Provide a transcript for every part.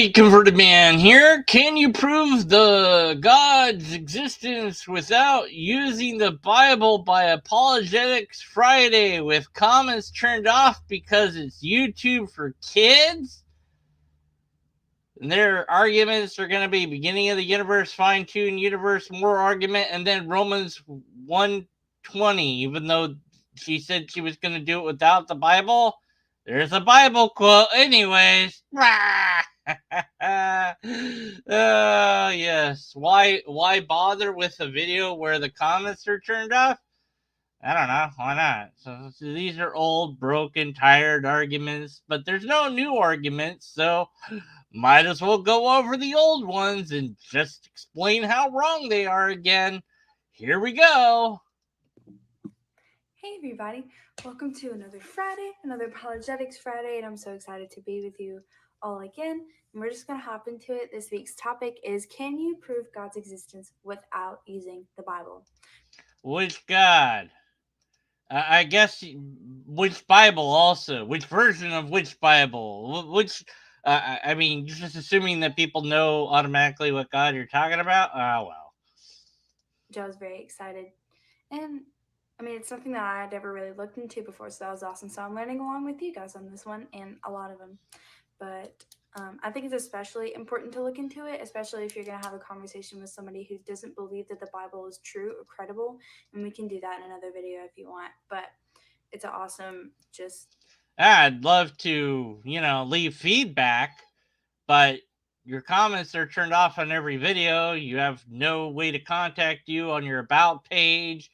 everybody, Converted Man here. Can you prove the God's existence without using the Bible by Apologetics Friday with comments turned off because it's YouTube for kids? And their arguments are going to be beginning of the universe, fine-tuned universe, more argument, and then Romans 1:20, even though she said she was going to do it without the Bible. There's a Bible quote anyways. Yes. Why bother with a video where the comments are turned off? I don't know. Why not? So these are old, broken, tired arguments, but there's no new arguments, so might as well go over the old ones and just explain how wrong they are again. Here we go. Hey everybody, welcome to another Friday, another Apologetics Friday, and I'm so excited to be with you all again. And we're just going to hop into it. This week's topic is, can you prove God's existence without using the Bible? Which God? I guess which Bible also? Which version of which Bible? Which? I mean, just assuming that people know automatically what God you're talking about. Oh well. Joe's very excited, and I mean, it's something that I had never really looked into before, so that was awesome. So I'm learning along with you guys on this one and a lot of them. But I think it's especially important to look into it, especially if you're going to have a conversation with somebody who doesn't believe that the Bible is true or credible. And we can do that in another video if you want. But it's an awesome, just. I'd love to, leave feedback, but your comments are turned off on every video. You have no way to contact you on your about page.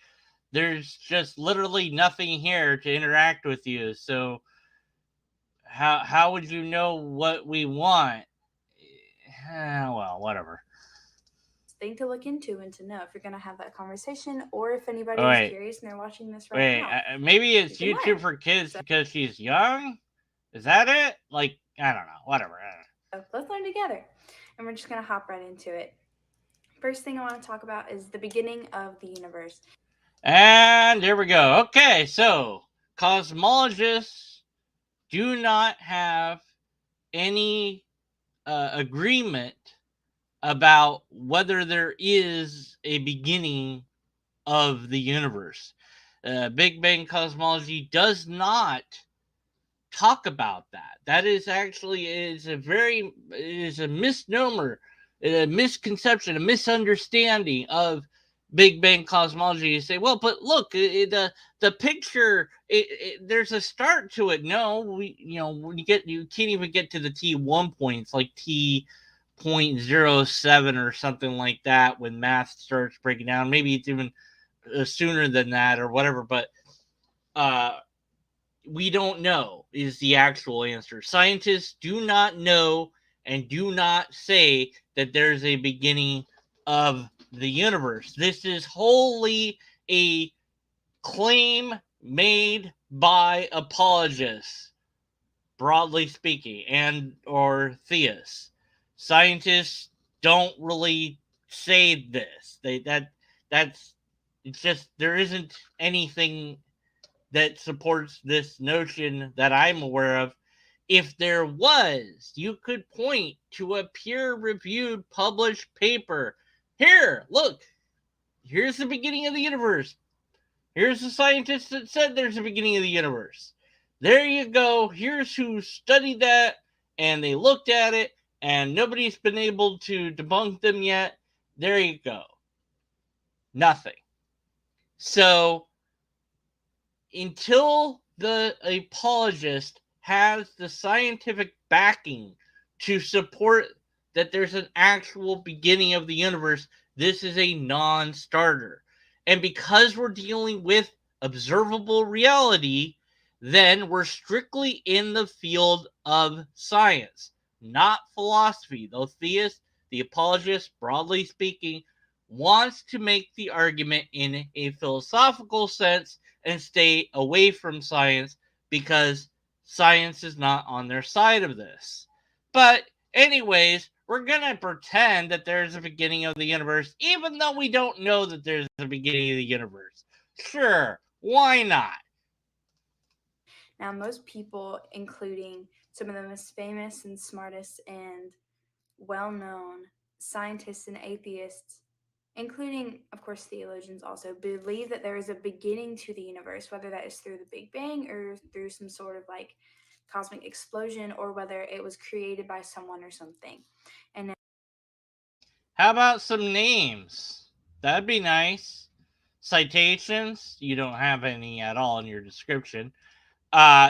There's just literally nothing here to interact with you. So how would you know what we want? Well, whatever. Thing to look into and to know if you're going to have that conversation, or if anybody Oh, is wait. curious and they're watching this right now. Maybe it's YouTube learn. for kids because she's young? Is that it? Like, I don't know. Whatever. So let's learn together. And we're just going to hop right into it. First thing I want to talk about is the beginning of the universe. And there we go. Okay, so cosmologists do not have any agreement about whether there is a beginning of the universe. Big Bang cosmology does not talk about that. That is actually a misnomer, a misconception, a misunderstanding of Big Bang cosmology. You say, well, but look, the picture, there's a start to it. No, when you can't even get to the T1 points, like T.07 or something like that when math starts breaking down. Maybe it's even sooner than that or whatever, but we don't know is the actual answer. Scientists do not know and do not say that there's a beginning of the universe. This is wholly a claim made by apologists, broadly speaking, and or theists. Scientists don't really say this. That's it's just there isn't anything that supports this notion that I'm aware of. If there was, you could point to a peer-reviewed published paper. Here, look, here's the beginning of the universe. Here's the scientist that said there's a beginning of the universe. There you go. Here's who studied that, and they looked at it, and nobody's been able to debunk them yet. There you go. Nothing. So, until the apologist has the scientific backing to support that there's an actual beginning of the universe, this is a non-starter. And because we're dealing with observable reality, then we're strictly in the field of science, not philosophy. The theist, the apologist, broadly speaking, wants to make the argument in a philosophical sense and stay away from science because science is not on their side of this. But anyways, we're going to pretend that there's a beginning of the universe, even though we don't know that there's a beginning of the universe. Sure, why not? Now, most people, including some of the most famous and smartest and well known scientists and atheists, including, of course, theologians also, believe that there is a beginning to the universe, whether that is through the Big Bang or through some sort of like cosmic explosion, or whether it was created by someone or something. And How about some names? That'd be nice. Citations? You don't have any at all in your description.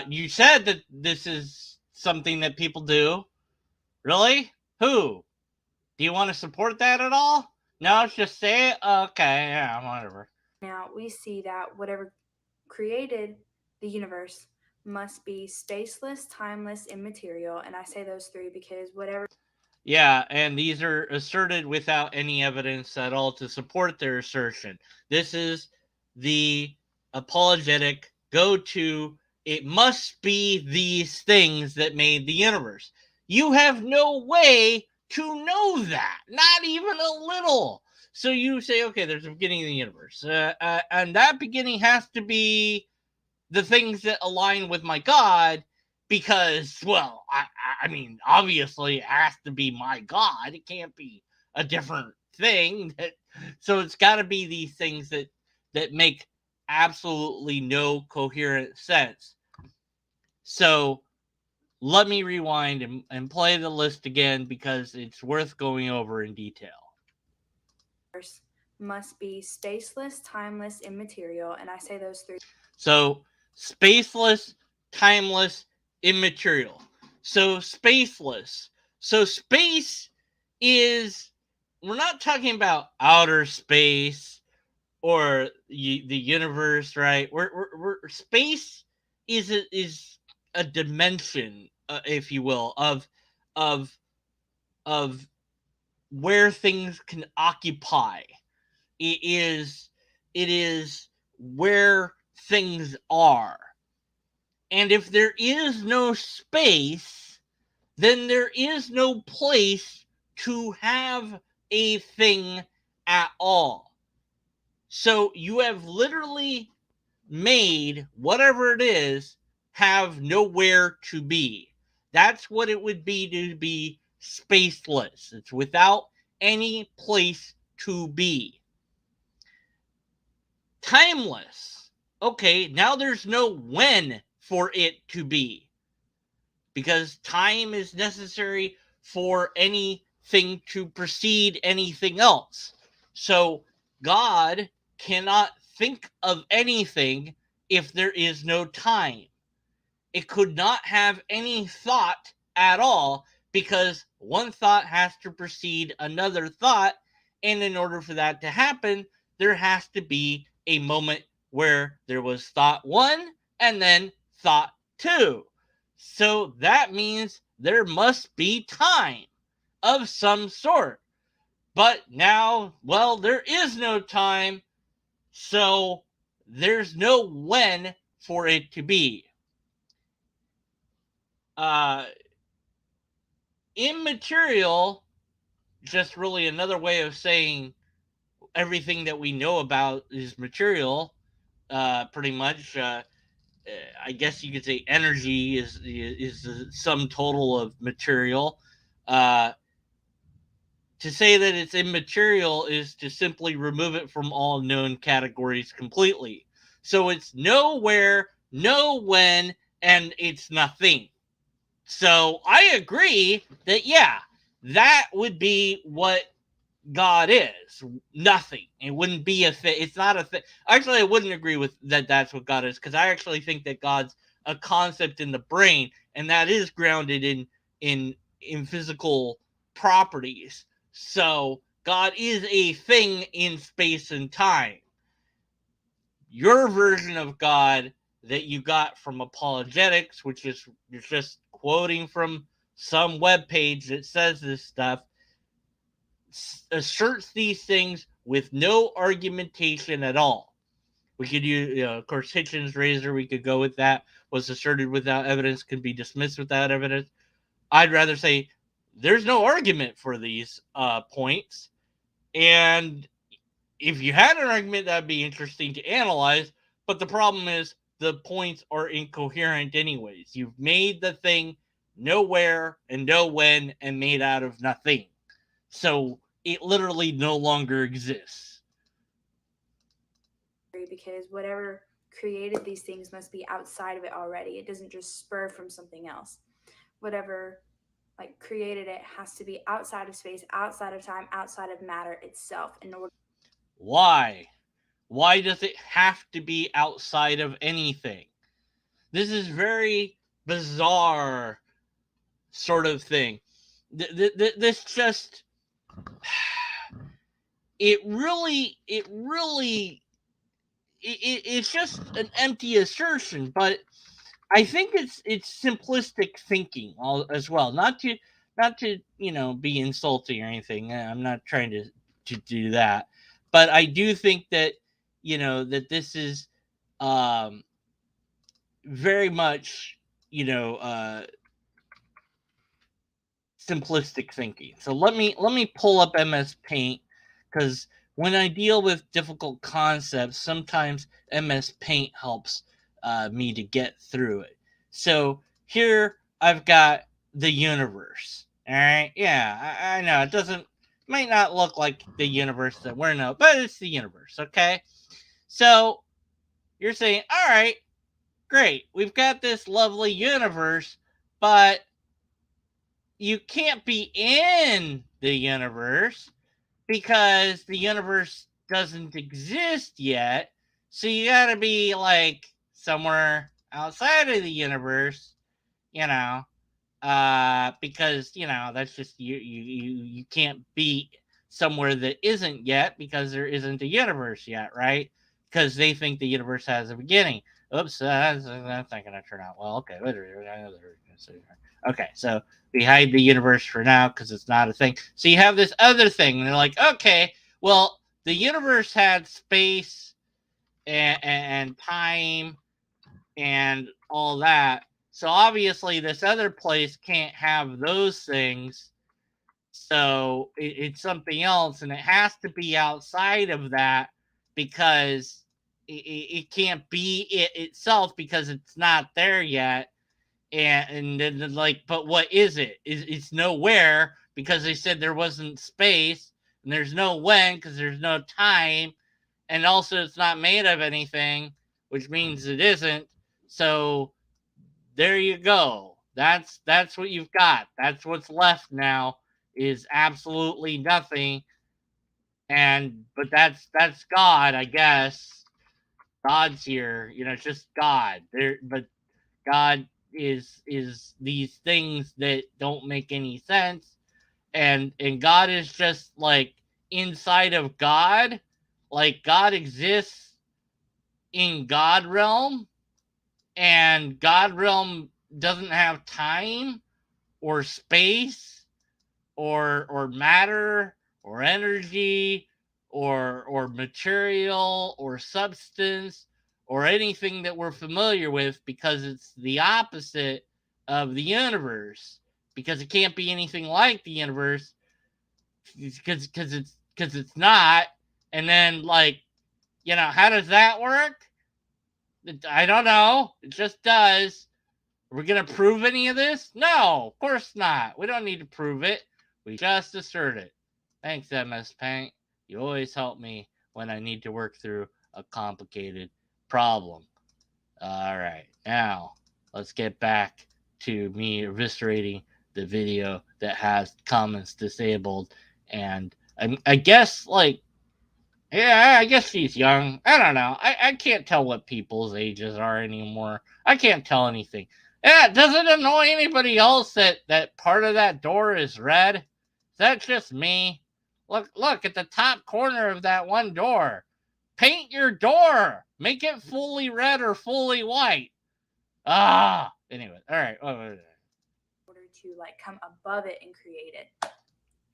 You said that this is something that people do. Really? Who? Do you want to support that at all? No, just say it. Okay, yeah, whatever. now we see that whatever created the universe must be spaceless, timeless, immaterial. And I say those three because whatever. Yeah, and these are asserted without any evidence at all to support their assertion. This is the apologetic go to. It must be these things that made the universe. You have no way to know that, not even a little. So you say, okay, there's a beginning of the universe, and that beginning has to be the things that align with my God, because, well, I mean, obviously it has to be my God. It can't be a different thing. So it's got to be these things that make absolutely no coherent sense. So let me rewind and play the list again because it's worth going over in detail. Must be spaceless, timeless, immaterial. And I say those three. So spaceless, timeless, immaterial. So spaceless. So space is, we're not talking about outer space or the universe, right? We're space is a dimension, if you will, of of where things can occupy. It is it is where things are. And if there is no space, then there is no place to have a thing at all. So you have literally made whatever it is have nowhere to be. That's what it would be to be spaceless. It's without any place to be. Timeless. Okay, now there's no when for it to be, because time is necessary for anything to precede anything else. So God cannot think of anything if there is no time. It could not have any thought at all because one thought has to precede another thought. And in order for that to happen, there has to be a moment where there was thought one and then thought two. So that means there must be time of some sort. But now, well, there is no time, so there's no when for it to be. Uh, Immaterial, just really another way of saying everything that we know about is material. Pretty much, I guess you could say energy is the sum total of material. Uh, to say that it's immaterial is to simply remove it from all known categories completely. So it's nowhere, no when, and it's nothing. So I agree that, yeah, that would be what God is. Nothing. It wouldn't be a thing. It's not a thing. Actually, I wouldn't agree with that. That's what God is, because I actually think that God's a concept in the brain, and that is grounded in physical properties. So God is a thing in space and time. Your version of God that you got from Apologetics, which is you're just quoting from some web page that says this stuff, asserts these things with no argumentation at all. We could use, of course, Hitchens' razor. We could go with that. Was asserted without evidence, can be dismissed without evidence. I'd rather say there's no argument for these points, and if you had an argument, that'd be interesting to analyze. But the problem is the points are incoherent, anyways. You've made the thing nowhere and no when and made out of nothing. So it literally no longer exists. Because whatever created these things must be outside of it already. It doesn't just spur from something else. Whatever like created it has to be outside of space, outside of time, outside of matter itself in order. Why? Why does it have to be outside of anything? This is very bizarre sort of thing. This just it's just an empty assertion, but I think it's simplistic thinking as well. Not to be insulting or anything. I'm not trying to do that, but I do think that that this is um, very much you know uh, simplistic thinking. So let me pull up MS Paint, because when I deal with difficult concepts, sometimes MS Paint helps me to get through it. So here I've got the universe. All right, yeah, I know it might not look like the universe that we're in, but it's the universe. Okay, so you're saying, all right, great, we've got this lovely universe, but you can't be in the universe because the universe doesn't exist yet. So you gotta be like somewhere outside of the universe, you know, because that's just you can't be somewhere that isn't yet because there isn't a universe yet, right? Because they think the universe has a beginning. Oops, that's not gonna turn out well. Okay, okay, so we hide the universe for now because it's not a thing. So you have this other thing, and they're like, okay, well, the universe had space and time and all that. So obviously, this other place can't have those things. So it's something else, and it has to be outside of that because it can't be it itself because it's not there yet. And then like, but what is it? It's nowhere because they said there wasn't space, and there's no when because there's no time, and also it's not made of anything, which means it isn't. So there you go. That's what you've got. That's what's left now is absolutely nothing. And but that's God, I guess. God's here, it's just God. There but God is these things that don't make any sense, and God is just like inside of God. Like God exists in God realm, and God realm doesn't have time or space or matter or energy or material or substance or anything that we're familiar with because it's the opposite of the universe, because it can't be anything like the universe because it's not. And then like, how does that work? I don't know, it just does. Are we going to prove any of this? No, of course not. We don't need to prove it. We just assert it. Thanks, MS Paint. You always help me when I need to work through a complicated problem. All right, now let's get back to me eviscerating the video that has comments disabled. And I guess, like, yeah, I guess she's young. I don't know. I can't tell what people's ages are anymore. I can't tell anything. Yeah, does it annoy anybody else that part of that door is red? Is that just me? Look at the top corner of that one door. Paint your door. Make it fully red or fully white. Anyway, all right. In order to like come above it and create it.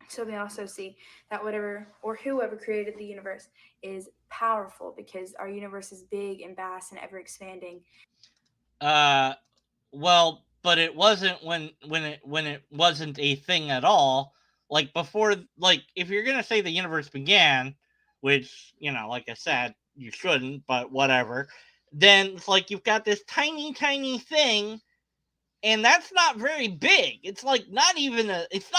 So we also see that whatever or whoever created the universe is powerful because our universe is big and vast and ever expanding. Uh, well, but it wasn't when it wasn't a thing at all. Like before, like if you're gonna say the universe began, which like I said, you shouldn't, but whatever. Then it's like you've got this tiny, tiny thing and that's not very big. It's like not even a. It's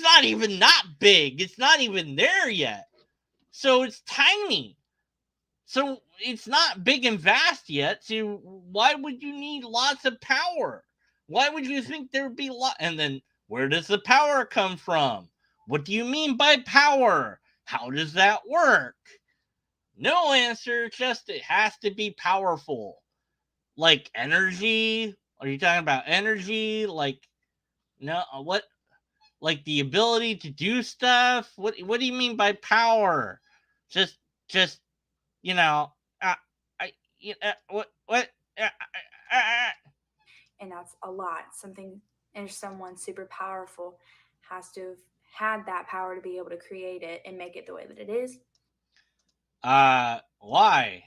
not even not big. It's not even there yet. So it's tiny. So it's not big and vast yet. So why would you need lots of power? Why would you think there would be lot? And then where does the power come from? What do you mean by power? How does that work? No answer. Just it has to be powerful. Like energy? Are you talking about energy? Like no, what? Like the ability to do stuff? What do you mean by power? Just just you know, uh, what? And that's a lot. Something and someone super powerful has to have had that power to be able to create it and make it the way that it is. Why?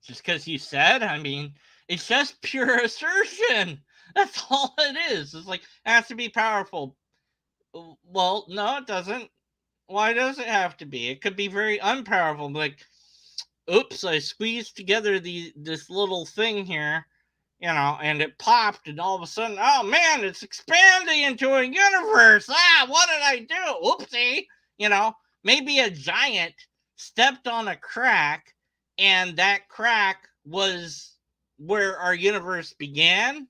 Just because you said? I mean, it's just pure assertion. That's all it is. It's like, it has to be powerful. Well, no, it doesn't. Why does it have to be? It could be very unpowerful. Like, oops, I squeezed together this little thing here, and it popped, and all of a sudden, oh man, it's expanding into a universe. What did I do? Oopsie. You know, maybe a giant stepped on a crack, and that crack was where our universe began.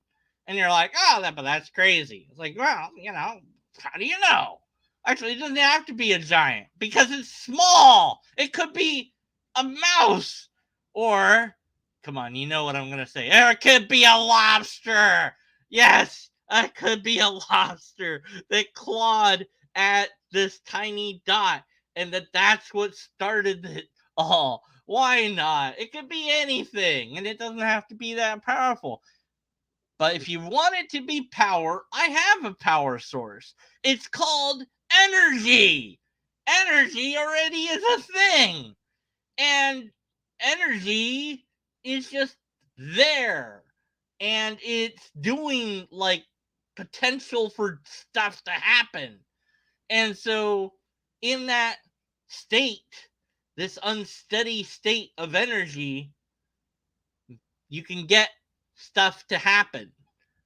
And you're like, oh, but that's crazy. It's like, well, how do you know? Actually, it doesn't have to be a giant because it's small. It could be a mouse. Or, come on, you know what I'm going to say. It could be a lobster. Yes, it could be a lobster that clawed at this tiny dot, and that's what started it all. Why not? It could be anything, and it doesn't have to be that powerful. But if you want it to be power, I have a power source. It's called energy. Energy already is a thing. And energy is just there. And it's doing like potential for stuff to happen. And so, in that state, this unsteady state of energy, you can get stuff to happen,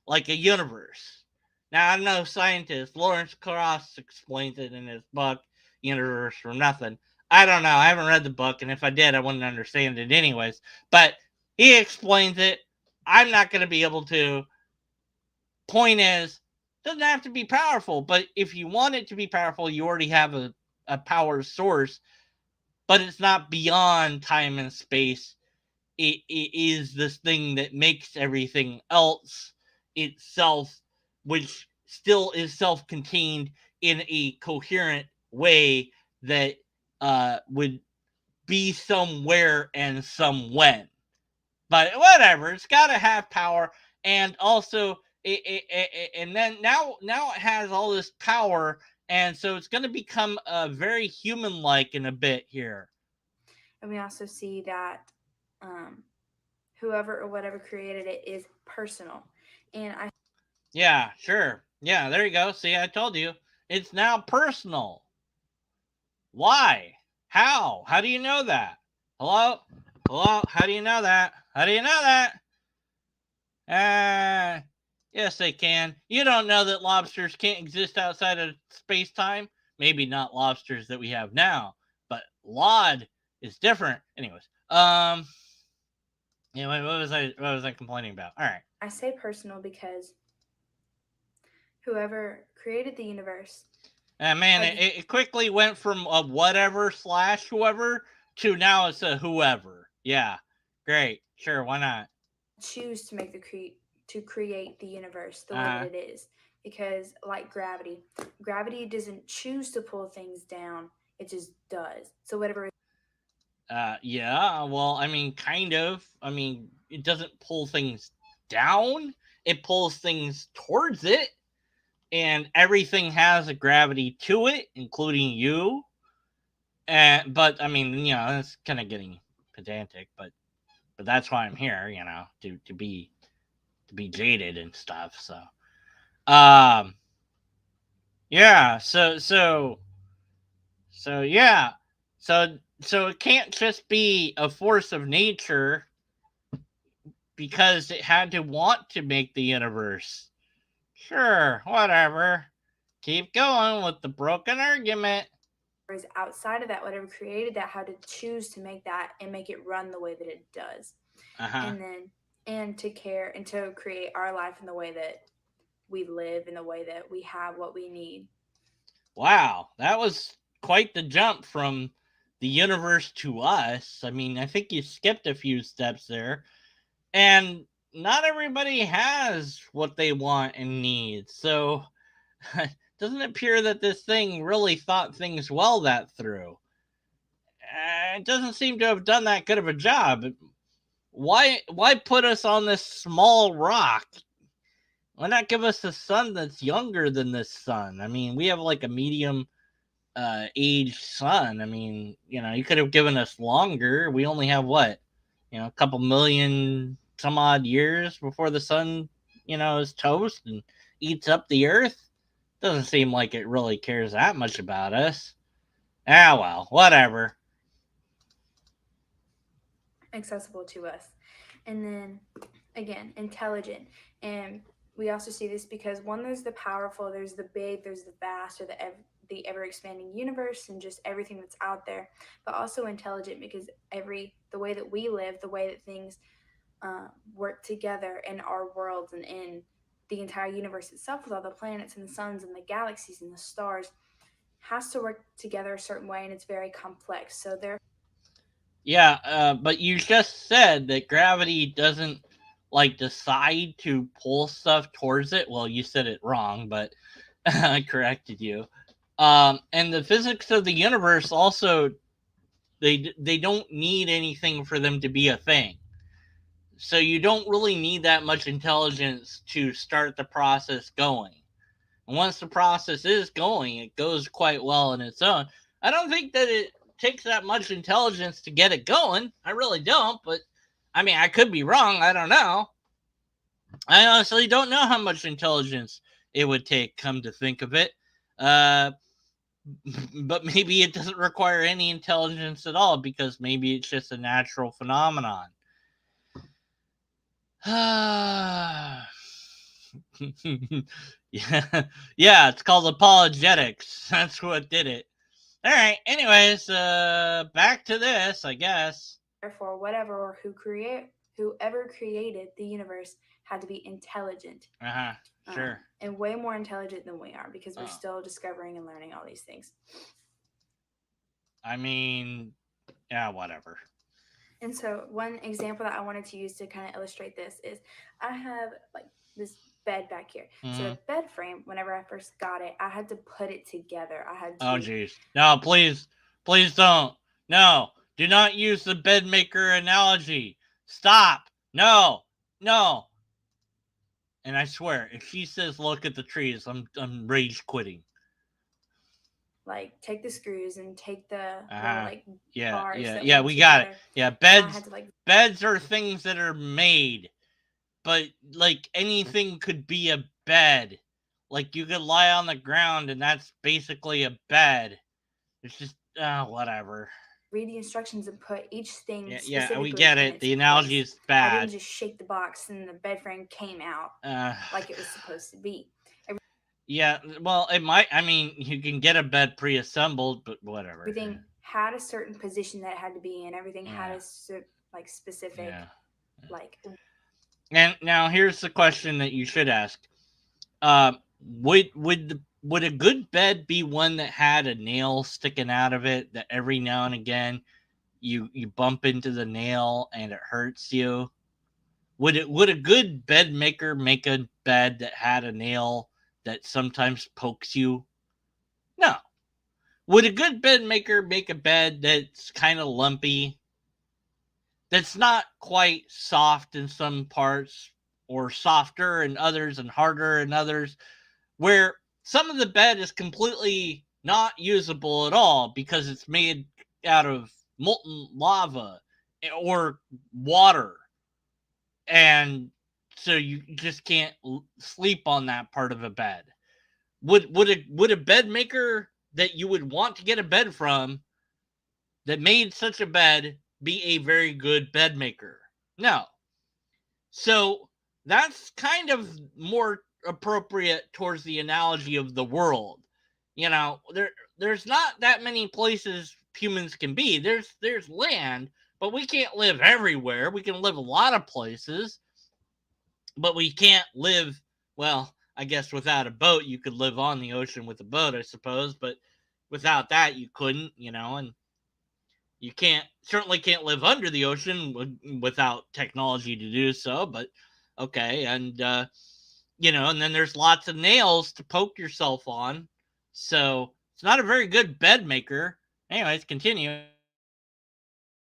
like a universe. Now, I'm no scientist. Lawrence Krauss explains it in his book, Universe from Nothing. I don't know. I haven't read the book, and if I did, I wouldn't understand it anyways. But he explains it. I'm not going to be able to. Point is, doesn't have to be powerful, but if you want it to be powerful, you already have a power source, but it's not beyond time and space. It is this thing that makes everything else itself, which still is self-contained in a coherent way that would be somewhere and some when. But whatever, it's got to have power, and also and then now it has all this power, and so it's going to become very human-like in a bit here. And we also see that um, whoever or whatever created it is personal. And I Yeah, sure. Yeah, there you go. See, I told you. It's now personal. Why? How? How do you know that? Hello? Hello? How do you know that? How do you know that? Yes, they can. You don't know that lobsters can't exist outside of space time? Maybe not lobsters that we have now, but Lod is different. Anyways, yeah, what was I complaining about? All right. I say personal because whoever created the universe Man, had it quickly went from a whatever slash whoever to now it's a whoever. Yeah, great. Sure, why not? choose to make to create the universe the way that Uh, it is, because like gravity doesn't choose to pull things down, it just does. So whatever. yeah, well, I mean, kind of. I mean, it doesn't pull things down, it pulls things towards it, and everything has a gravity to it, including you. But I mean, that's kind of getting pedantic, but that's why I'm here, to be jaded and stuff. So, um, yeah, so yeah, so it can't just be a force of nature because it had to want to make the universe. Sure, whatever. Keep going with the broken argument. Whereas outside of that, whatever created that had to choose to make that and make it run the way that it does. Uh-huh. And to care and to create our life in the way that we live, in the way that we have what we need. Wow, that was quite the jump from the universe to us. I mean, I think you skipped a few steps there. And not everybody has what they want and need. So it doesn't appear that this thing really thought things well that through. It doesn't seem to have done that good of a job. Why put us on this small rock? Why not give us a sun that's younger than this sun? I mean, we have like a medium age sun. I mean, you could have given us longer. We only have what? A couple million some odd years before the sun, is toast and eats up the earth. Doesn't seem like it really cares that much about us. Ah, well, whatever. Accessible to us. And then again, intelligent. And we also see this because one, there's the powerful, there's the big, there's the vast, or the ever expanding universe and just everything that's out there, but also intelligent because the way that we live, the way that things work together in our worlds and in the entire universe itself, with all the planets and the suns and the galaxies and the stars, has to work together a certain way, and it's very complex. So there. Yeah, but you just said that gravity doesn't like decide to pull stuff towards it. Well, you said it wrong, but I corrected you. And the physics of the universe also they don't need anything for them to be a thing. So you don't really need that much intelligence to start the process going. And once the process is going, it goes quite well on its own. I don't think that it takes that much intelligence to get it going. I really don't, but I mean, I could be wrong. I don't know. I honestly don't know how much intelligence it would take, come to think of it. Uh, but maybe it doesn't require any intelligence at all because maybe it's just a natural phenomenon. yeah, yeah, it's called apologetics. That's what did it. All right. Anyways, back to this, I guess. Therefore, whatever or whoever created the universe had to be intelligent. Uh-huh. Sure. And way more intelligent than we are because we're still discovering and learning all these things. I mean, yeah, whatever. And so one example that I wanted to use to kind of illustrate this is I have like this bed back here. Mm-hmm. So the bed frame, whenever I first got it, I had to put it together. I had to. Oh, jeez. No, please don't. No, do not use the bed maker analogy. Stop. No. And I swear, if she says look at the trees, I'm rage quitting. Like take the screws and take the bars. Yeah, we got it. Yeah, beds are things that are made, but like anything could be a bed. Like you could lie on the ground and that's basically a bed. It's just whatever. Read the instructions and put each thing. Yeah, we get it. The analogy is bad. I didn't just shake the box and the bed frame came out like it was supposed to be. Yeah, well, it might. I mean, you can get a bed pre-assembled, but whatever. Everything had a certain position that it had to be in. Everything had a specific And now here's the question that you should ask: Would a good bed be one that had a nail sticking out of it that every now and again you bump into the nail and it hurts you? Would a good bed maker make a bed that had a nail that sometimes pokes you? No. Would a good bed maker make a bed that's kind of lumpy, that's not quite soft in some parts, or softer in others and harder in others, where some of the bed is completely not usable at all because it's made out of molten lava or water, and so you just can't sleep on that part of a bed? Would a bed maker that you would want to get a bed from that made such a bed be a very good bed maker? No. So that's kind of more appropriate towards the analogy of the world. There's not that many places humans can be. There's land, but we can't live everywhere. We can live a lot of places, but we can't live, well, I guess without a boat you could live on the ocean with a boat, I suppose, but without that you couldn't, and you certainly can't live under the ocean without technology to do so, but okay. And then there's lots of nails to poke yourself on. So it's not a very good bed maker. Anyways, continue.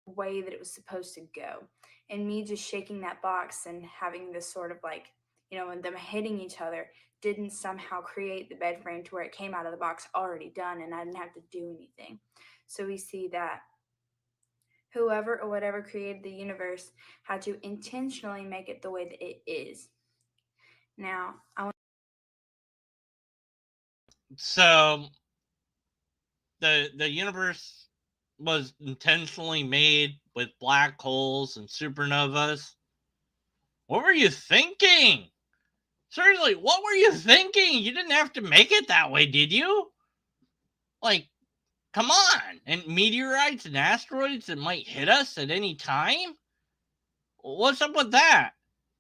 way that it was supposed to go. And me just shaking that box and having this sort of like, and them hitting each other didn't somehow create the bed frame to where it came out of the box already done and I didn't have to do anything. So we see that whoever or whatever created the universe had to intentionally make it the way that it is. Now, I want So the universe was intentionally made with black holes and supernovas. What were you thinking? Seriously, what were you thinking? You didn't have to make it that way, did you? Like, come on. And meteorites and asteroids that might hit us at any time? What's up with that?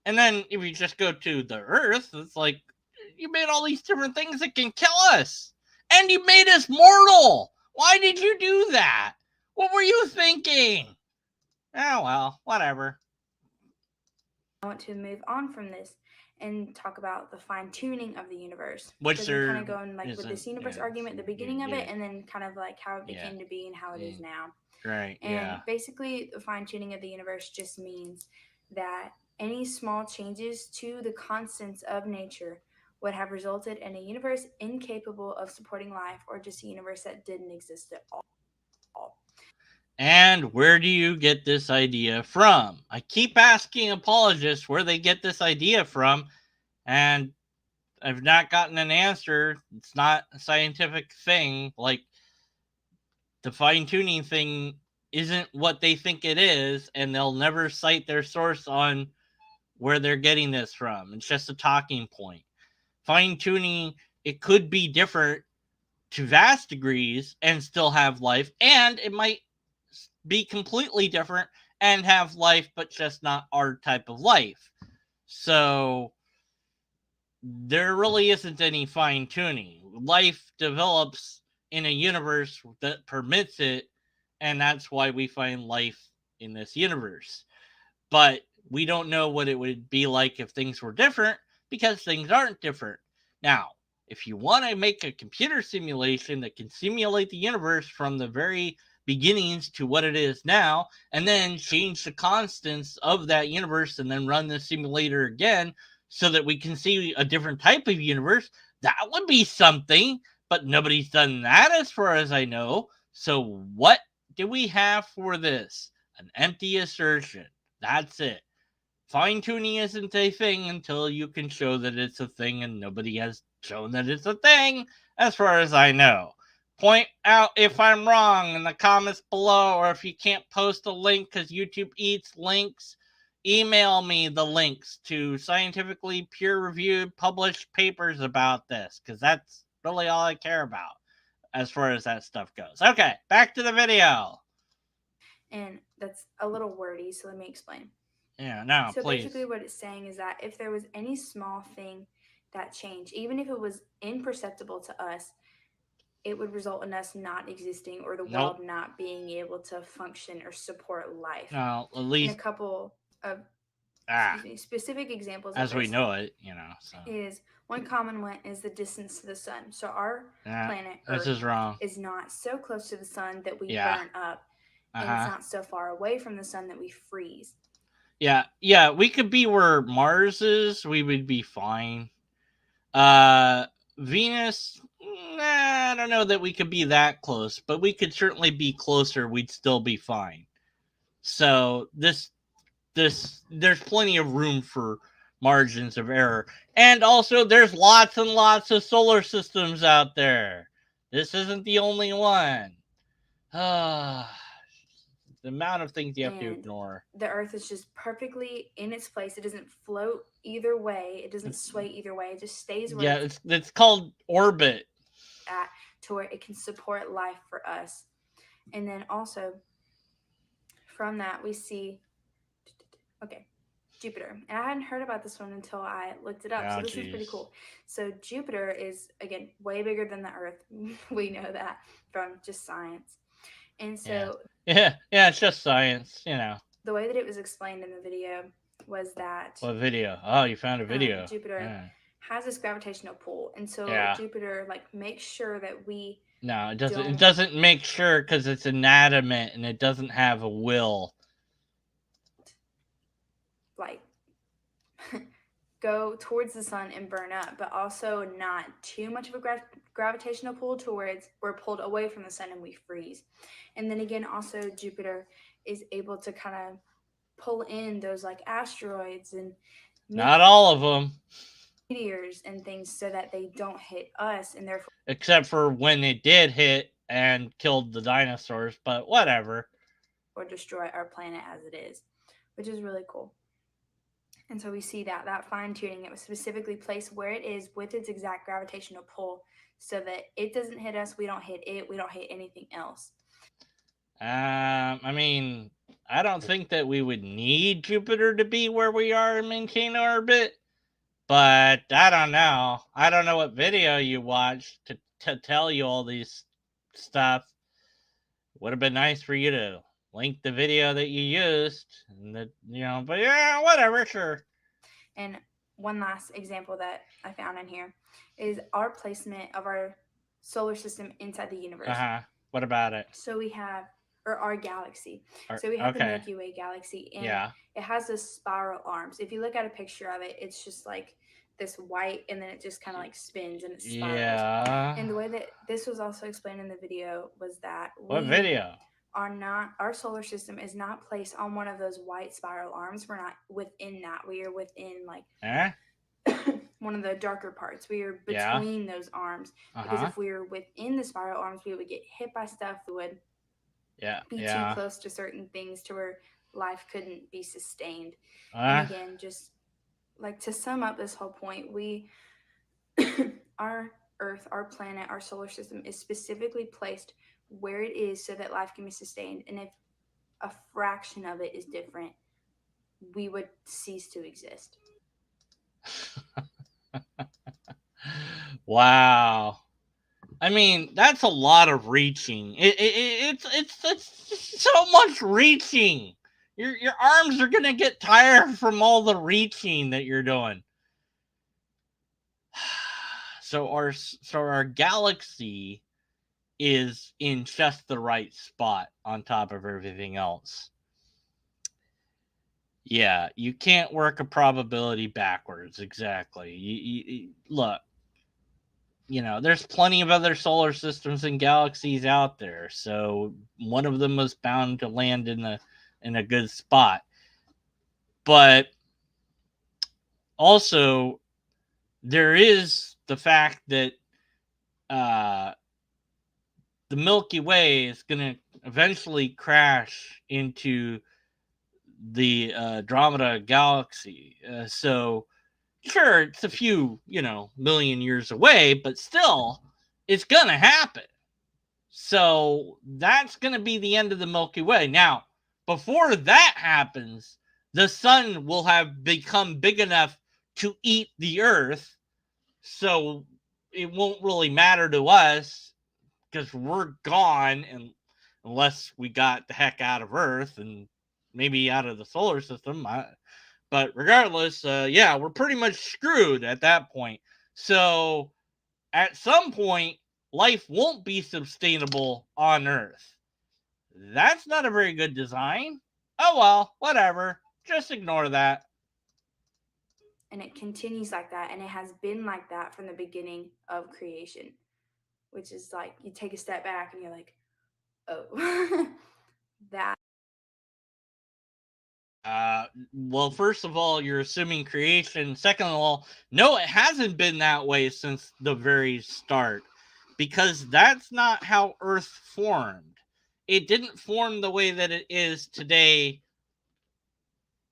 And then if you just go to the Earth, it's like you made all these different things that can kill us. And you made us mortal. Why did you do that? What were you thinking? Oh, well, whatever. to move on from this and talk about the fine tuning of the universe Which because we're kind there of going like with isn't. this universe Yeah. argument, the beginning of it, Yeah. and then kind of like how it Yeah. became to be and how it is Mm, now. right. And Yeah. basically, the fine tuning of the universe just means that any small changes to the constants of nature would have resulted in a universe incapable of supporting life or just a universe that didn't exist at all. And where do you get this idea from? I keep asking apologists where they get this idea from, and I've not gotten an answer. It's not a scientific thing. Like, the fine tuning thing isn't what they think it is, and they'll never cite their source on where they're getting this from. It's just a talking point. Fine tuning, it could be different to vast degrees and still have life, and it might be completely different and have life, but just not our type of life. So there really isn't any fine tuning. Life develops in a universe that permits it, and that's why we find life in this universe. But we don't know what it would be like if things were different because things aren't different. Now, if you want to make a computer simulation that can simulate the universe from the very beginnings to what it is now, and then change the constants of that universe and then run the simulator again so that we can see a different type of universe, that would be something. But nobody's done that as far as I know. So, what do we have for this? An empty assertion. That's it. Fine tuning isn't a thing until you can show that it's a thing, and nobody has shown that it's a thing, as far as I know. Point out if I'm wrong in the comments below, or if you can't post a link because YouTube eats links, email me the links to scientifically peer reviewed published papers about this, because that's really all I care about as far as that stuff goes. Okay, back to the video. And that's a little wordy, so let me explain. Yeah, no, So basically, please. what it's saying is that if there was any small thing that changed, even if it was imperceptible to us, it would result in us not existing or the Nope. world not being able to function or support life. No, at And a least, couple of ah, specific examples of as we this know it, so. is one common one is the distance to the sun. So our Yeah, planet this Earth is wrong. is not so close to the sun that we Yeah. burn up, and it's Uh-huh. not so far away from the sun that we freeze. Yeah, we could be where Mars is, we would be fine. Venus, I don't know that we could be that close, but we could certainly be closer, we'd still be fine. So there's plenty of room for margins of error. And also there's lots and lots of solar systems out there. This isn't the only one. Ah, The amount of things you have to And ignore. the Earth is just perfectly in its place. It doesn't float either way. It doesn't sway either way. It just stays where Yeah, it's called orbit. at to where it can support life for us. And then also from that we see okay, Jupiter. And I hadn't heard about this one until I looked it up. So Oh, this is pretty jeez. cool. So Jupiter is again way bigger than the Earth. We know that from just science. And Yeah. so Yeah, it's just science, you know. the way that it was explained in the video was that What video? Oh, you found a video. Jupiter Yeah. has this gravitational pull, and so Yeah. Jupiter like makes sure that we No, it doesn't. It don't doesn't make sure because it's inanimate and it doesn't have a will. like go towards the sun and burn up, but also not too much of a gravitational pull to where we're pulled away from the sun and we freeze. And then again, also Jupiter is able to kind of pull in those like asteroids and Not all of them, meteors and things so that they don't hit us and therefore except for when it did hit and killed the dinosaurs. But whatever. destroy our planet as it is, which is really cool. And so we see that fine tuning, it was specifically placed where it is with its exact gravitational pull so that it doesn't hit us, we don't hit it, we don't hit anything else. I mean, I don't think that we would need Jupiter to be where we are and maintain orbit. But I don't know. I don't know what video you watched to tell you all these stuff. Would have been nice for you to link the video that you used, and that But yeah, whatever, sure. And one last example that I found in here is our placement of our solar system inside the universe. What about it? So we have or our galaxy. So we have the Milky Way galaxy, and it has those spiral arms. If you look at a picture of it, it's just like this white, and then it just kind of like spins and it spirals. Yeah. And the way that this was also explained in the video was that What video? Our solar system is not placed on one of those white spiral arms. We're not within that. We are within like one of the darker parts. We are between those arms. Because if we were within the spiral arms, we would get hit by stuff. We would be too close to certain things to where life couldn't be sustained. And again, just like to sum up this whole point, we our Earth, our planet, our solar system is specifically placed where it is so that life can be sustained. And if a fraction of it is different, we would cease to exist. Wow. I mean, that's a lot of reaching. It's so much reaching. Your arms are gonna get tired from all the reaching that you're doing. So our galaxy is in just the right spot on top of everything else. Yeah, you can't work a probability backwards. Exactly. Look, there's plenty of other solar systems and galaxies out there, so one of them was bound to land in a good spot. But also, there is the fact that the Milky Way is going to eventually crash into the Andromeda galaxy. So, sure, it's a few, million years away, but still, it's going to happen. So, that's going to be the end of the Milky Way. Now, before that happens, the sun will have become big enough to eat the Earth. So, it won't really matter to us because we're gone, and unless we got the heck out of Earth and maybe out of the solar system. But regardless, we're pretty much screwed at that point. So at some point, life won't be sustainable on Earth. That's not a very good design. Oh well, whatever. Just ignore that. And it continues like that, and it has been like that from the beginning of creation, which is like you take a step back and you're like, oh, that. Well, first of all, you're assuming creation. Second of all, no, it hasn't been that way since the very start, because that's not how Earth formed. it didn't form the way that it is today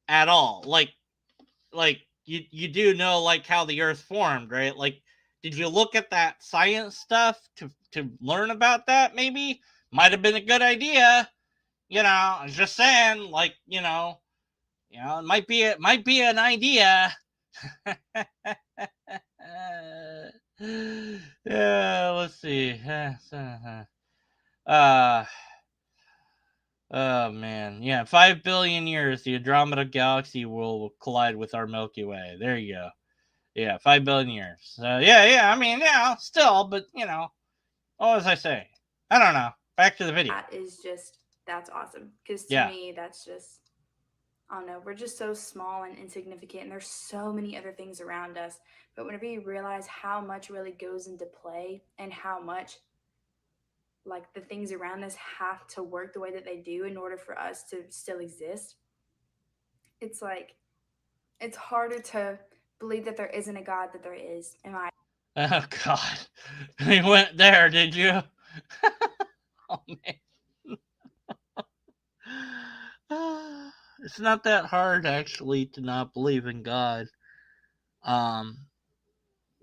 at all. Like you do know like how the earth formed, right? Like, did you look at that science stuff to learn about that? Maybe might have been a good idea. I'm just saying, like, it might be an idea. Yeah, let's see. Uh oh man. Yeah, 5 billion years the Andromeda galaxy will collide with our Milky Way. There you go. Yeah, 5 billion years. Yeah. I mean, yeah, still, but what was I saying? I don't know. Back to the video. That is just, that's awesome. Because to Yeah. me, that's just, I don't know, we're just so small and insignificant, and there's so many other things around us. But whenever you realize how much really goes into play and how much like the things around us have to work the way that they do in order for us to still exist, it's like it's harder to believe that there isn't a God that there is. Am I? Oh God, we went there, did you? Oh man, it's not that hard actually to not believe in God. Um,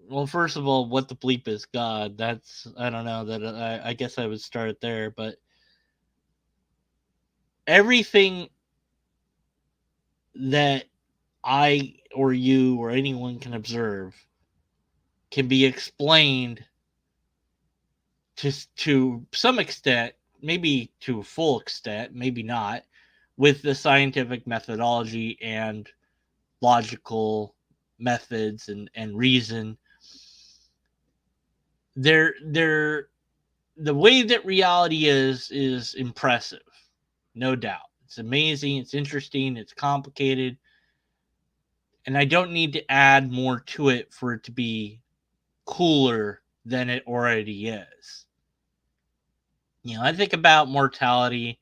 well, first of all, what the bleep is God? That's I don't know that I guess I would start there, but everything that I or you or anyone can observe can be explained to some extent, maybe to a full extent, maybe not, with the scientific methodology and logical methods and reason. They're the way that reality is impressive, no doubt. It's amazing, it's interesting, it's complicated, and I don't need to add more to it for it to be cooler than it already is. I think about mortality.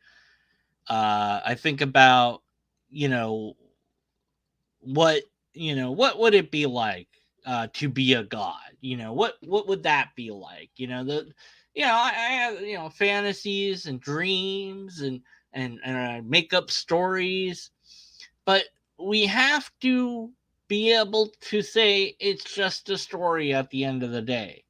I think about, you know, what what would it be like to be a god? What would that be like? I have fantasies and dreams and I make up stories, but we have to be able to say it's just a story at the end of the day.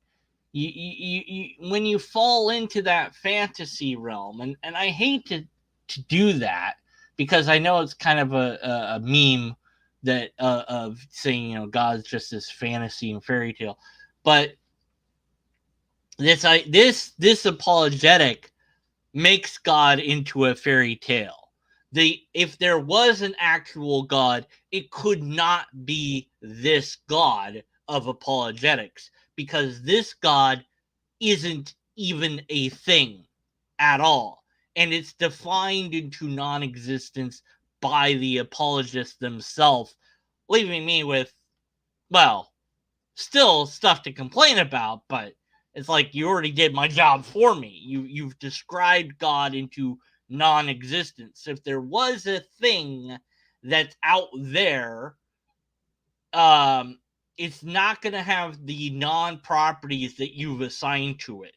When you fall into that fantasy realm, and I hate to do that because I know it's kind of a meme that of saying God's just this fantasy and fairy tale, but this apologetic makes God into a fairy tale. If there was an actual God, it could not be this God of apologetics, because this God isn't even a thing at all. And it's defined into non existence by the apologists themselves, leaving me with, well, still stuff to complain about, but it's like you already did my job for me. You've described God into non existence. If there was a thing that's out there, um, it's not going to have the non properties that you've assigned to it.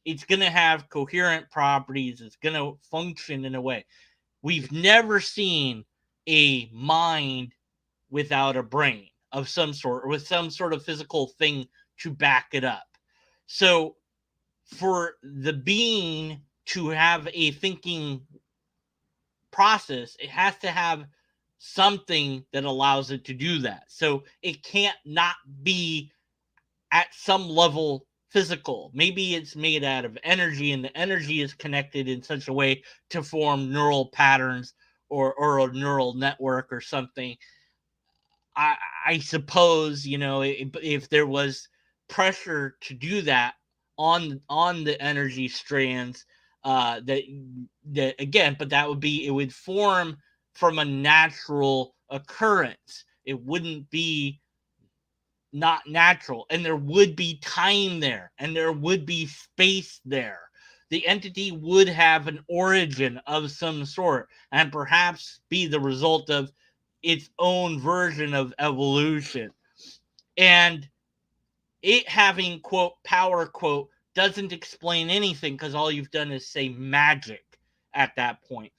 It's going to have coherent properties. It's going to function in a way. We've never seen a mind without a brain of some sort, or with some sort of physical thing to back it up. So, for the being to have a thinking process, it has to have something that allows it to do that. So it can't not be at some level physical. Maybe it's made out of energy, and the energy is connected in such a way to form neural patterns or a neural network or something. I, I suppose if there was pressure to do that on the energy strands, that again, but that would be, it would form from a natural occurrence. It wouldn't be not natural, and there would be time there, and there would be space there. The entity would have an origin of some sort, and perhaps be the result of its own version of evolution. And it having, quote, power, quote, doesn't explain anything because all you've done is say magic at that point.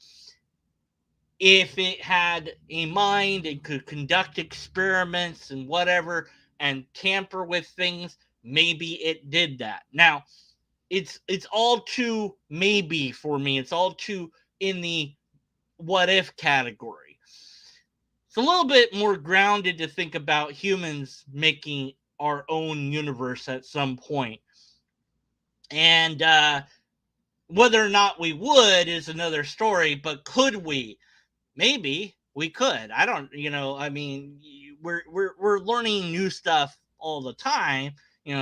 If it had a mind, it could conduct experiments and whatever and tamper with things, maybe it did that. Now, it's all too maybe for me. It's all too in the what if category. It's a little bit more grounded to think about humans making our own universe at some point. And whether or not we would is another story, but could we? Maybe we could. I don't, I mean, we're learning new stuff all the time,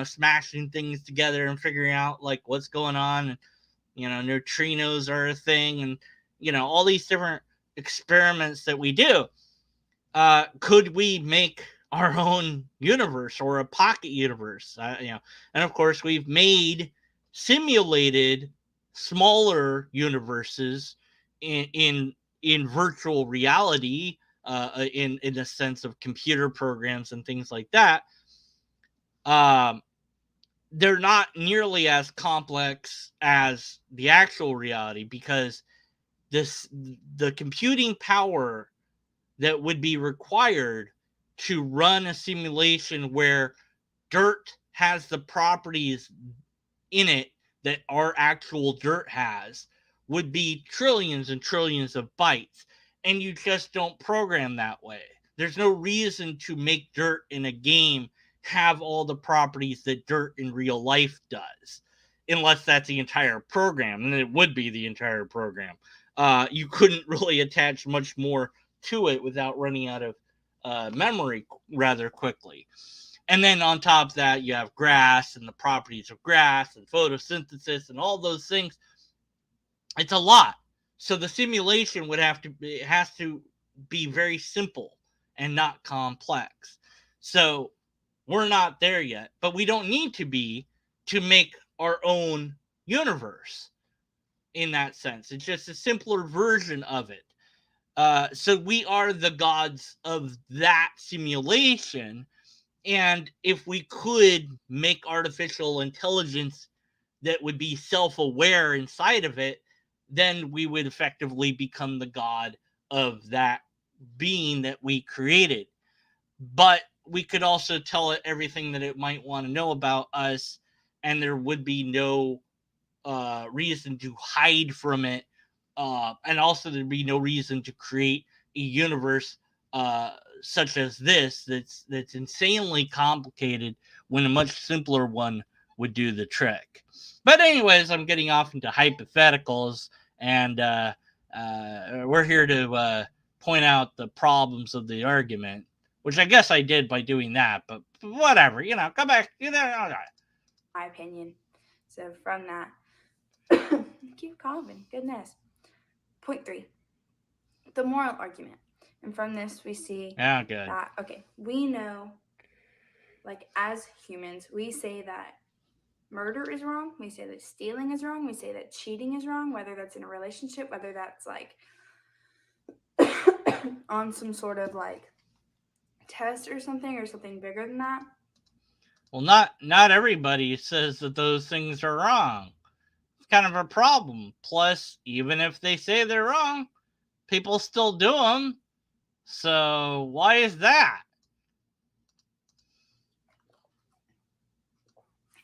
smashing things together and figuring out like what's going on. And, neutrinos are a thing, and all these different experiments that we do. Could we make our own universe or a pocket universe? And of course we've made simulated smaller universes in virtual reality, in the sense of computer programs and things like that. Um, they're not nearly as complex as the actual reality because the computing power that would be required to run a simulation where dirt has the properties in it that our actual dirt has would be trillions and trillions of bytes. And you just don't program that way. There's no reason to make dirt in a game have all the properties that dirt in real life does, unless that's the entire program, and it would be the entire program. You couldn't really attach much more to it without running out of memory rather quickly. And then on top of that, you have grass and the properties of grass and photosynthesis and all those things. It's a lot. So the simulation it has to be very simple and not complex. So we're not there yet, but we don't need to be to make our own universe in that sense. It's just a simpler version of it. So we are the gods of that simulation. And if we could make artificial intelligence that would be self aware inside of it, then we would effectively become the god of that being that we created. But we could also tell it everything that it might want to know about us, and there would be no reason to hide from it. And also, there'd be no reason to create a universe such as this that's insanely complicated when a much simpler one would do the trick. But anyways, I'm getting off into hypotheticals, and we're here to point out the problems of the argument, which I guess I did by doing that. But whatever, come back. My opinion. So from that, keep calming. Goodness. Point 3, the moral argument. And from this, we see good. that, okay, we know, like, as humans, we say that murder is wrong. We say that stealing is wrong. We say that cheating is wrong, whether that's in a relationship, whether that's, like, on some sort of, like, test or something bigger than that. Well, not everybody says that those things are wrong. It's kind of a problem. Plus, even if they say they're wrong, people still do them. So why is that?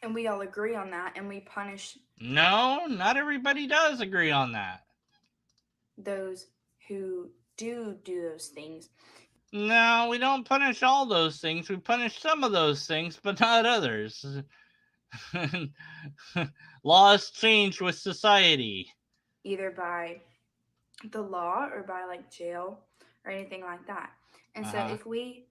And we all agree on that, and we punish. No, not everybody does agree on that. Those who do those things. No, we don't punish all those things. We punish some of those things, but not others. Laws change with society. Either by the law or by, like, jail or anything like that. And so if we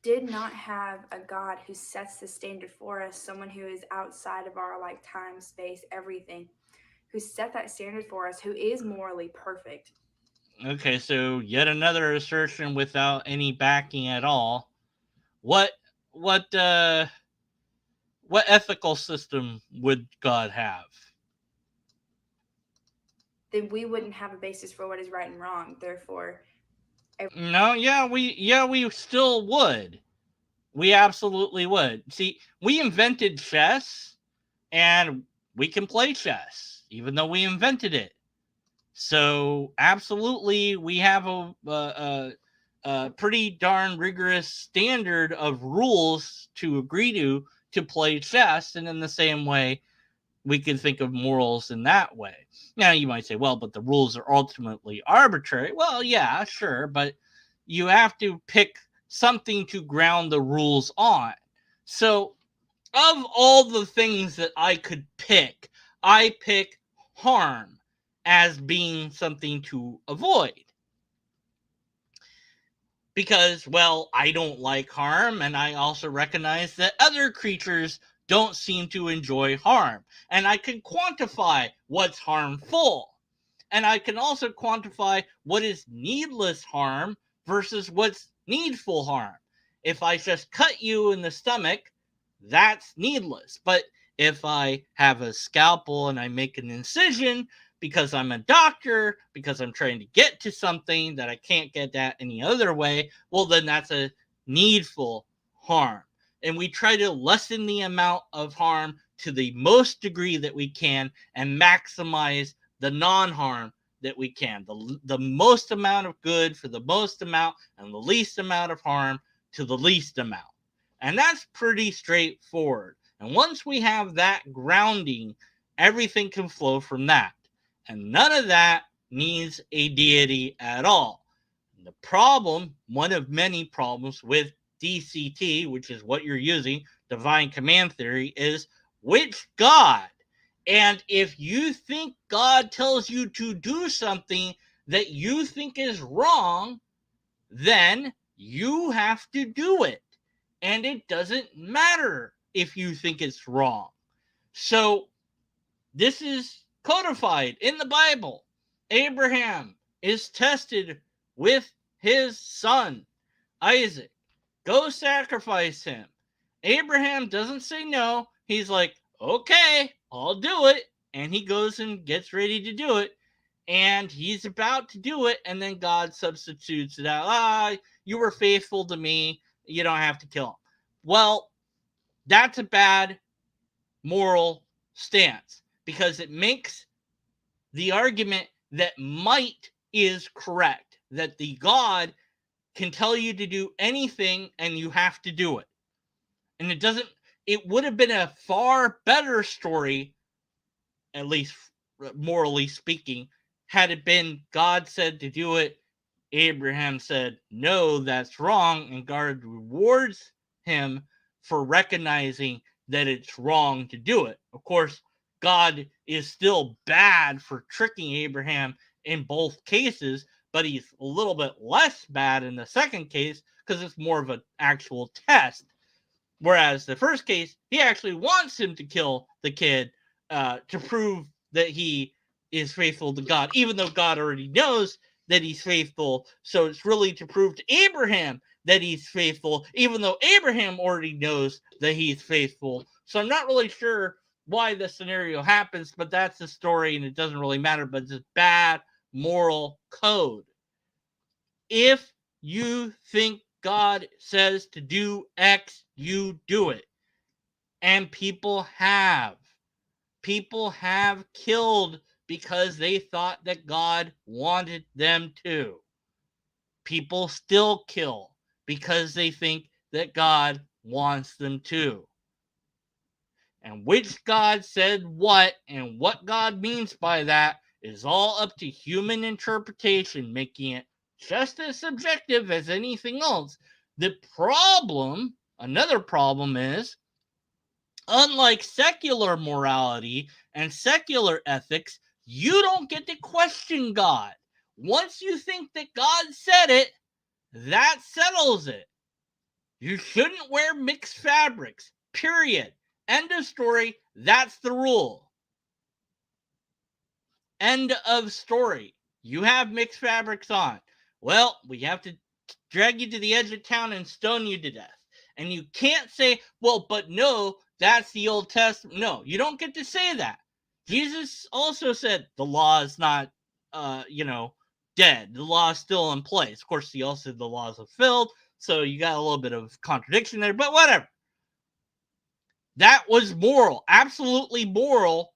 did not have a God who sets the standard for us, someone who is outside of our, like, time, space, everything, who set that standard for us, who is morally perfect. Okay, so yet another assertion without any backing at all. What ethical system would God have? Then we wouldn't have a basis for what is right and wrong. Therefore, No, we still would. We absolutely would. See, we invented chess, and we can play chess, even though we invented it. So absolutely, we have a pretty darn rigorous standard of rules to agree to play chess, and in the same way, we can think of morals in that way. Now, you might say, well, but the rules are ultimately arbitrary. Well, yeah, sure, but you have to pick something to ground the rules on. So, of all the things that I could pick, I pick harm as being something to avoid. Because, well, I don't like harm, and I also recognize that other creatures don't seem to enjoy harm. And I can quantify what's harmful. And I can also quantify what is needless harm versus what's needful harm. If I just cut you in the stomach, that's needless. But if I have a scalpel and I make an incision because I'm a doctor, because I'm trying to get to something that I can't get at any other way, well, then that's a needful harm. And we try to lessen the amount of harm to the most degree that we can and maximize the non-harm that we can. The most amount of good for the most amount and the least amount of harm to the least amount. And that's pretty straightforward. And once we have that grounding, everything can flow from that. And none of that needs a deity at all. The problem, one of many problems with DCT, which is what you're using, divine command theory, is which God? And if you think God tells you to do something that you think is wrong, then you have to do it. And it doesn't matter if you think it's wrong. So this is codified in the Bible. Abraham is tested with his son, Isaac. Go sacrifice him. Abraham doesn't say no. He's like, okay, I'll do it. And he goes and gets ready to do it. And he's about to do it. And then God substitutes it out. You were faithful to me. You don't have to kill him. Well, that's a bad moral stance because it makes the argument that might is correct, that the God can tell you to do anything and you have to do it. And it would have been a far better story, at least morally speaking, had it been God said to do it, Abraham said, no, that's wrong, and God rewards him for recognizing that it's wrong to do it. Of course, God is still bad for tricking Abraham in both cases, but he's a little bit less bad in the second case because it's more of an actual test. Whereas the first case, he actually wants him to kill the kid to prove that he is faithful to God, even though God already knows that he's faithful. So it's really to prove to Abraham that he's faithful, even though Abraham already knows that he's faithful. So I'm not really sure why the scenario happens, but that's the story and it doesn't really matter. But it's a bad moral code. If you think God says to do X, you do it. And people have. People have killed because they thought that God wanted them to. People still kill because they think that God wants them to. And which God said what and what God means by that is all up to human interpretation, making it just as subjective as anything else. Another problem is, unlike secular morality and secular ethics, you don't get to question God. Once you think that God said it, that settles it. You shouldn't wear mixed fabrics, period. End of story. That's the rule. End of story. You have mixed fabrics on. Well, we have to drag you to the edge of town and stone you to death. And you can't say, well, but no, that's the Old Testament. No, you don't get to say that. Jesus also said the law is not, dead. The law is still in place. Of course, he also said the law is fulfilled. So you got a little bit of contradiction there, but whatever. That was moral, absolutely moral,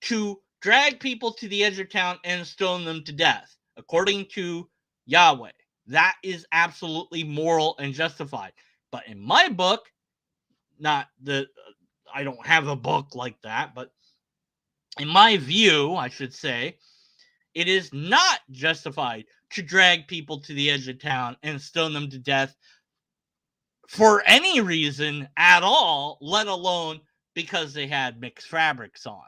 to drag people to the edge of town and stone them to death, according to Yahweh. That is absolutely moral and justified. But in my book, not the I don't have a book like that, but in my view, I should say, it is not justified to drag people to the edge of town and stone them to death for any reason at all, let alone because they had mixed fabrics on.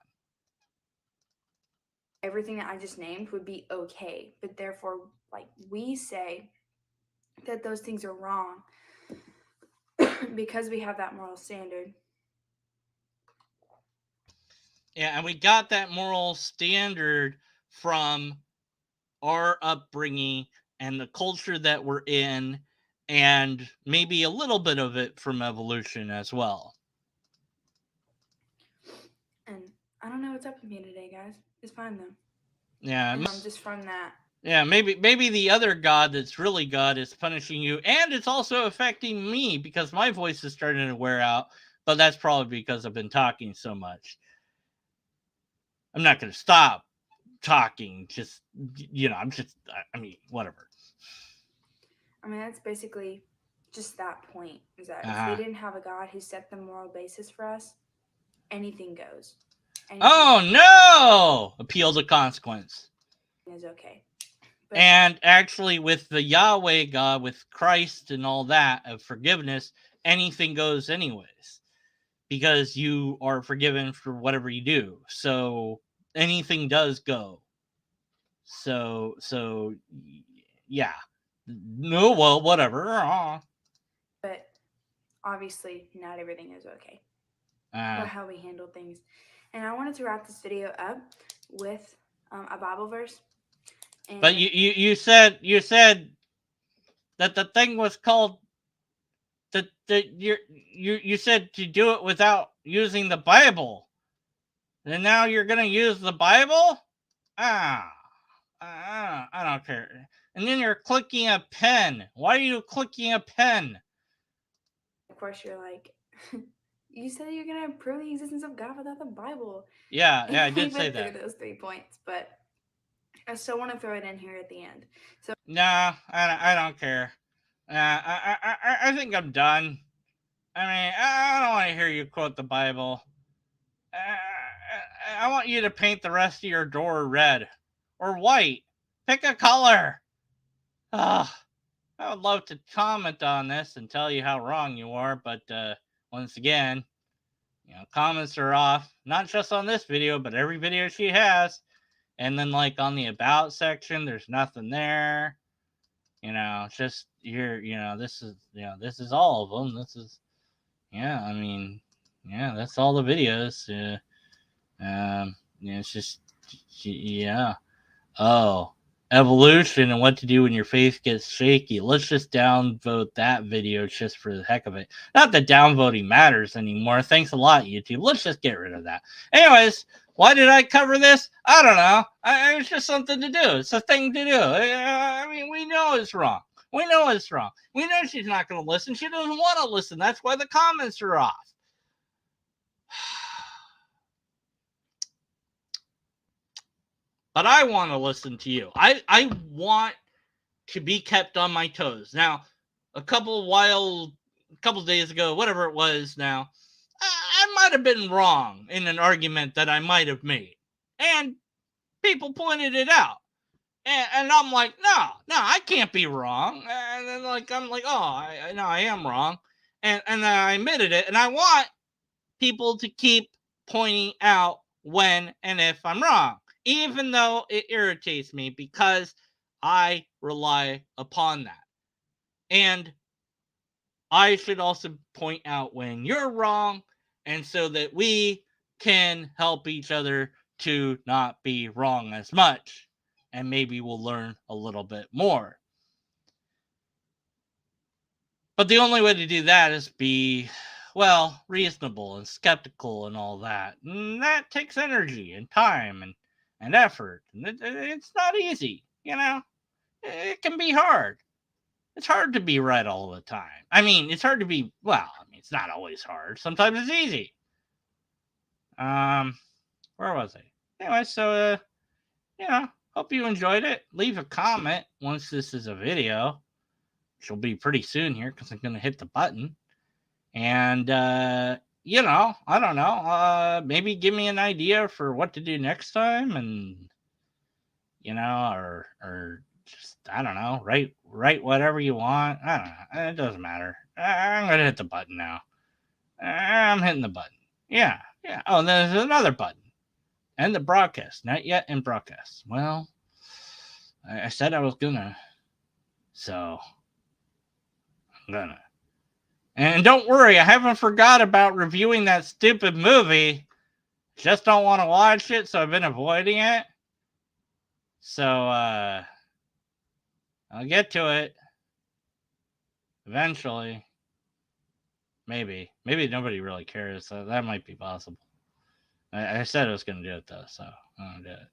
Everything that I just named would be okay, but therefore, like, we say that those things are wrong because we have that moral standard. Yeah, and we got that moral standard from our upbringing and the culture that we're in, and maybe a little bit of it from evolution as well. And I don't know what's up with me today, guys. It's fine though. Yeah, And just from that. yeah, maybe the other God that's really God is punishing you, and it's also affecting me because my voice is starting to wear out. But that's probably because I've been talking so much. I'm not going to stop talking. Just I mean, whatever. I mean, that's basically just that point. Is that if we didn't have a God who set the moral basis for us, anything goes. Oh no! Appeal to consequence. Is okay. But, and actually, with the Yahweh God, with Christ and all that of forgiveness, anything goes anyways, because you are forgiven for whatever you do. So anything does go. So yeah. No, well, whatever. But obviously, not everything is okay. Or how we handle things. And I wanted to wrap this video up with a Bible verse. And but you said that the thing was called that you said to do it without using the Bible. And now you're gonna use the Bible? I don't care. And then you're clicking a pen. Why are you clicking a pen? Of course, you're like, you said you're gonna prove the existence of God without the Bible. Yeah, I did say that. Through those 3 points, but I still want to throw it in here at the end. So nah, I don't care. I think I'm done. I mean, I don't want to hear you quote the Bible. I want you to paint the rest of your door red or white. Pick a color. I would love to comment on this and tell you how wrong you are, but once again, comments are off. Not just on this video, but every video she has. And then, like, on the about section, there's nothing there. Just here. This is all of them. This is, I mean, that's all the videos. It's just, yeah. Oh, evolution and what to do when your faith gets shaky. Let's just downvote that video just for the heck of it. Not that downvoting matters anymore. Thanks a lot, YouTube. Let's just get rid of that. Anyways, why did I cover this? I don't know. It's just something to do. It's a thing to do. I mean, we know it's wrong. We know it's wrong. We know she's not going to listen. She doesn't want to listen. That's why the comments are off. But I want to listen to you. I want to be kept on my toes. Now, a couple days ago, whatever it was now, I might have been wrong in an argument that I might have made. And people pointed it out. And I'm like, no, I can't be wrong. And then I'm like, oh, I know I am wrong. And then I admitted it. And I want people to keep pointing out when and if I'm wrong, even though it irritates me because I rely upon that. And I should also point out when you're wrong, and so that we can help each other to not be wrong as much. And maybe we'll learn a little bit more. But the only way to do that is be, well, reasonable and skeptical and all that. And that takes energy and time and effort. And it's not easy, It can be hard. It's hard to be right all the time. I mean, it's hard to be, well, I mean, it's not always hard. Sometimes it's easy. Where was I? Anyway, so hope you enjoyed it. Leave a comment once this is a video, which will be pretty soon here because I'm gonna hit the button. And I don't know. Maybe give me an idea for what to do next time, and or just I don't know. Write whatever you want. I don't know. It doesn't matter. I'm gonna hit the button now. I'm hitting the button. Yeah. Oh, there's another button. End the broadcast. Not yet in broadcast. Well, I said I was gonna, so I'm gonna. And don't worry, I haven't forgot about reviewing that stupid movie. Just don't want to watch it, so I've been avoiding it. So I'll get to it eventually. Maybe nobody really cares. So that might be possible. I said I was gonna do it though, so I'm gonna do it.